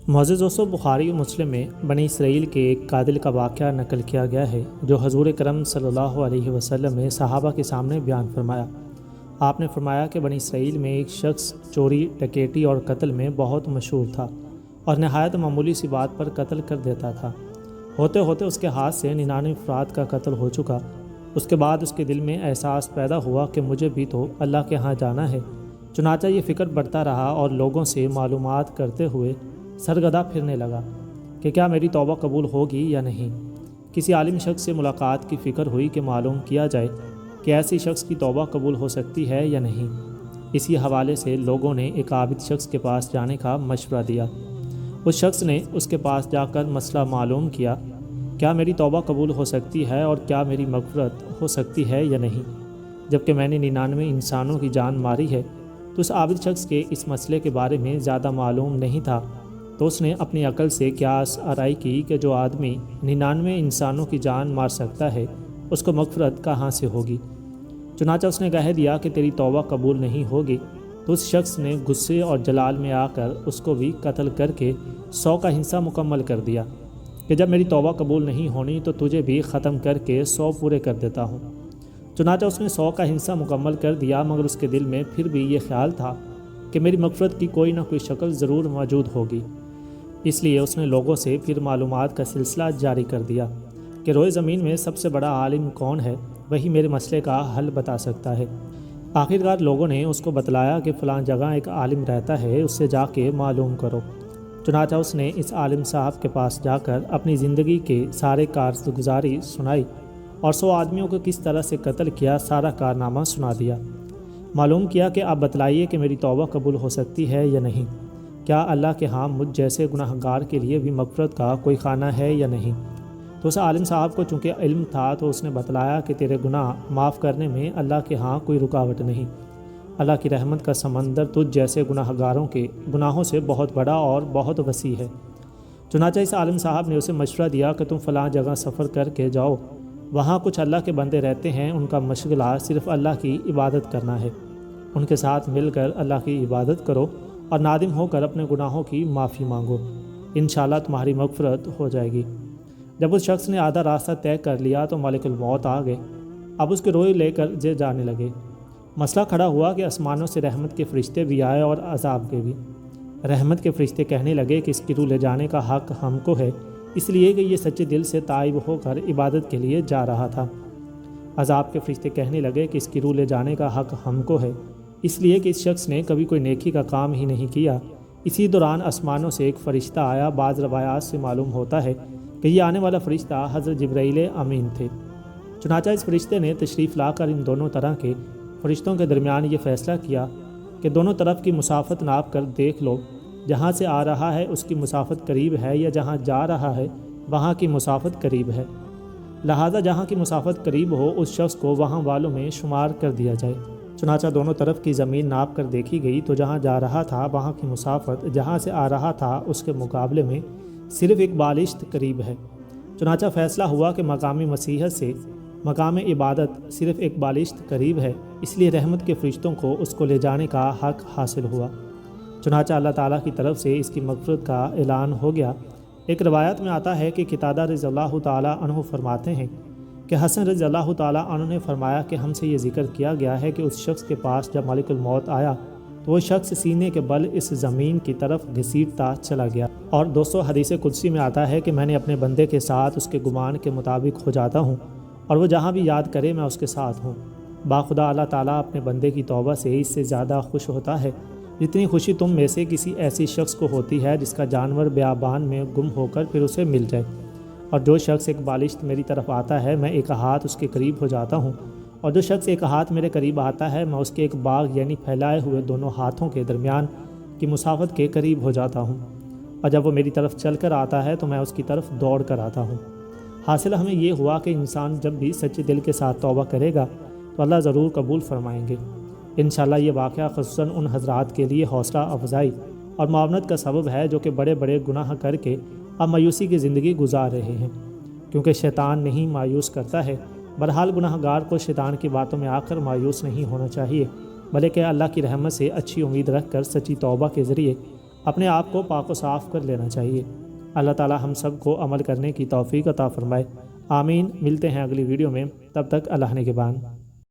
معزز دوستو، بخاری و مسلم میں بنی اسرائیل کے ایک قاتل کا واقعہ نقل کیا گیا ہے جو حضور کرم صلی اللہ علیہ وسلم نے صحابہ کے سامنے بیان فرمایا۔ آپ نے فرمایا کہ بنی اسرائیل میں ایک شخص چوری، ڈکیتی اور قتل میں بہت مشہور تھا اور نہایت معمولی سی بات پر قتل کر دیتا تھا۔ ہوتے ہوتے اس کے ہاتھ سے 99 افراد کا قتل ہو چکا۔ اس کے بعد اس کے دل میں احساس پیدا ہوا کہ مجھے بھی تو اللہ کے ہاں جانا ہے۔ چنانچہ یہ فکر بڑھتا رہا اور لوگوں سے معلومات کرتے ہوئے سرگردہ پھرنے لگا کہ کیا میری توبہ قبول ہوگی یا نہیں۔ کسی عالم شخص سے ملاقات کی فکر ہوئی کہ معلوم کیا جائے کہ ایسی شخص کی توبہ قبول ہو سکتی ہے یا نہیں۔ اسی حوالے سے لوگوں نے ایک عابد شخص کے پاس جانے کا مشورہ دیا۔ اس شخص نے اس کے پاس جا کر مسئلہ معلوم کیا، کیا میری توبہ قبول ہو سکتی ہے اور کیا میری مغفرت ہو سکتی ہے یا نہیں، جبکہ میں نے 99 انسانوں کی جان ماری ہے۔ تو اس عابد شخص کے اس مسئلے کے بارے میں زیادہ معلوم نہیں تھا، تو اس نے اپنی عقل سے قیاس آرائی کی کہ جو آدمی 99 انسانوں کی جان مار سکتا ہے اس کو مغفرت کہاں سے ہوگی۔ چنانچہ اس نے کہہ دیا کہ تیری توبہ قبول نہیں ہوگی۔ تو اس شخص نے غصے اور جلال میں آ کر اس کو بھی قتل کر کے 100 کا حصہ مکمل کر دیا کہ جب میری توبہ قبول نہیں ہونی تو تجھے بھی ختم کر کے 100 پورے کر دیتا ہوں۔ چنانچہ اس نے 100 کا حصہ مکمل کر دیا، مگر اس کے دل میں پھر بھی یہ خیال تھا کہ میری مغفرت کی کوئی نہ کوئی شکل ضرور موجود ہوگی۔ اس لیے اس نے لوگوں سے پھر معلومات کا سلسلہ جاری کر دیا کہ روئے زمین میں سب سے بڑا عالم کون ہے، وہی میرے مسئلے کا حل بتا سکتا ہے۔ آخرکار لوگوں نے اس کو بتلایا کہ فلاں جگہ ایک عالم رہتا ہے، اس سے جا کے معلوم کرو۔ چنانچہ اس نے اس عالم صاحب کے پاس جا کر اپنی زندگی کے سارے کارگزاری سنائی اور 100 آدمیوں کو کس طرح سے قتل کیا سارا کارنامہ سنا دیا۔ معلوم کیا کہ آپ بتلائیے کہ میری توبہ قبول ہو سکتی ہے یا نہیں، کیا اللہ کے ہاں مجھ جیسے گناہ گار کے لیے بھی مغفرت کا کوئی خانہ ہے یا نہیں۔ تو اس عالم صاحب کو چونکہ علم تھا تو اس نے بتلایا کہ تیرے گناہ معاف کرنے میں اللہ کے ہاں کوئی رکاوٹ نہیں۔ اللہ کی رحمت کا سمندر تجھ جیسے گناہ گاروں کے گناہوں سے بہت بڑا اور بہت وسیع ہے۔ چنانچہ اس عالم صاحب نے اسے مشورہ دیا کہ تم فلاں جگہ سفر کر کے جاؤ، وہاں کچھ اللہ کے بندے رہتے ہیں، ان کا مشغلہ صرف اللہ کی عبادت کرنا ہے۔ ان کے ساتھ مل کر اللہ کی عبادت کرو اور نادم ہو کر اپنے گناہوں کی معافی مانگو، انشاءاللہ تمہاری مغفرت ہو جائے گی۔ جب اس شخص نے آدھا راستہ طے کر لیا تو ملک الموت آ گئے۔ اب اس کے روئے لے کر جانے لگے۔ مسئلہ کھڑا ہوا کہ آسمانوں سے رحمت کے فرشتے بھی آئے اور عذاب کے بھی۔ رحمت کے فرشتے کہنے لگے کہ اس کی روح لے جانے کا حق ہم کو ہے، اس لیے کہ یہ سچے دل سے تائب ہو کر عبادت کے لیے جا رہا تھا۔ عذاب کے فرشتے کہنے لگے کہ اس کی روح لے جانے کا حق ہم کو ہے، اس لیے کہ اس شخص نے کبھی کوئی نیکی کا کام ہی نہیں کیا۔ اسی دوران آسمانوں سے ایک فرشتہ آیا۔ بعض روایات سے معلوم ہوتا ہے کہ یہ آنے والا فرشتہ حضرت جبرائیل امین تھے۔ چنانچہ اس فرشتے نے تشریف لا کر ان دونوں طرح کے فرشتوں کے درمیان یہ فیصلہ کیا کہ دونوں طرف کی مسافت ناپ کر دیکھ لو، جہاں سے آ رہا ہے اس کی مسافت قریب ہے یا جہاں جا رہا ہے وہاں کی مسافت قریب ہے، لہٰذا جہاں کی مسافت قریب ہو اس شخص کو وہاں والوں میں شمار کر دیا جائے۔ چنانچہ دونوں طرف کی زمین ناپ کر دیکھی گئی تو جہاں جا رہا تھا وہاں کی مسافت جہاں سے آ رہا تھا اس کے مقابلے میں صرف ایک بالشت قریب ہے۔ چنانچہ فیصلہ ہوا کہ مقامی مسیحت سے مقام عبادت صرف ایک بالشت قریب ہے، اس لیے رحمت کے فرشتوں کو اس کو لے جانے کا حق حاصل ہوا۔ چنانچہ اللہ تعالیٰ کی طرف سے اس کی مغفرت کا اعلان ہو گیا۔ ایک روایت میں آتا ہے کہ قتادہ رضی اللہ تعالیٰ عنہ فرماتے ہیں کہ حسن رضی اللہ تعالیٰ عنہ نے فرمایا کہ ہم سے یہ ذکر کیا گیا ہے کہ اس شخص کے پاس جب ملک الموت آیا تو وہ شخص سینے کے بل اس زمین کی طرف گھسیٹتا چلا گیا۔ اور دوستو، حدیث قدسی میں آتا ہے کہ میں نے اپنے بندے کے ساتھ اس کے گمان کے مطابق ہو جاتا ہوں اور وہ جہاں بھی یاد کرے میں اس کے ساتھ ہوں۔ باخدا اللہ تعالیٰ اپنے بندے کی توبہ سے اس سے زیادہ خوش ہوتا ہے جتنی خوشی تم میں سے کسی ایسی شخص کو ہوتی ہے جس کا جانور بیابان میں گم ہو کر پھر اسے مل جائے۔ اور جو شخص ایک بالشت میری طرف آتا ہے میں ایک ہاتھ اس کے قریب ہو جاتا ہوں، اور جو شخص ایک ہاتھ میرے قریب آتا ہے میں اس کے ایک باغ یعنی پھیلائے ہوئے دونوں ہاتھوں کے درمیان کی مسافت کے قریب ہو جاتا ہوں، اور جب وہ میری طرف چل کر آتا ہے تو میں اس کی طرف دوڑ کر آتا ہوں۔ حاصل ہمیں یہ ہوا کہ انسان جب بھی سچے دل کے ساتھ توبہ کرے گا تو اللہ ضرور قبول فرمائیں گے۔ انشاءاللہ یہ واقعہ خصوصاً ان حضرات کے لیے حوصلہ افزائی اور معاونت کا سبب ہے جو کہ بڑے بڑے گناہ کر کے اب مایوسی کی زندگی گزار رہے ہیں، کیونکہ شیطان نہیں مایوس کرتا ہے۔ بہرحال گناہ گار کو شیطان کی باتوں میں آ کر مایوس نہیں ہونا چاہیے، بلکہ اللہ کی رحمت سے اچھی امید رکھ کر سچی توبہ کے ذریعے اپنے آپ کو پاک و صاف کر لینا چاہیے۔ اللہ تعالی ہم سب کو عمل کرنے کی توفیق عطا فرمائے، آمین۔ ملتے ہیں اگلی ویڈیو میں، تب تک اللہ نگہبان۔